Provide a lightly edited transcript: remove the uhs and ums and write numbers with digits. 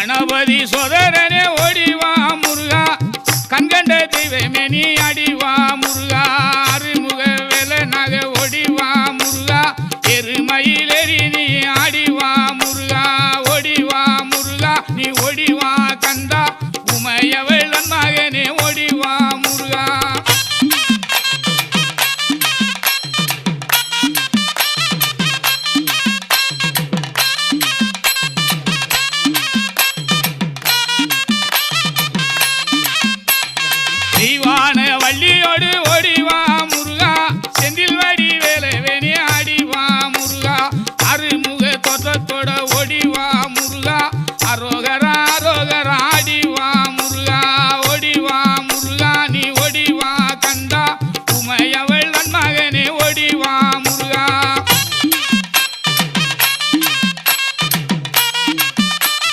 கணபதி சோதரனே ஓடிவா முருகா கண்கண்ட தெய்வமே நீ அடிவா முருகா அருமுக வேலனாக ஓடிவா முருகா எருமயிலேறி நீ ஆடிவா முருகா ஓடிவா முருகா நீ ஓடிவா கந்தா உமையவளன் மகனே ஓடிவா முருகா தெய்வான வள்ளியோடு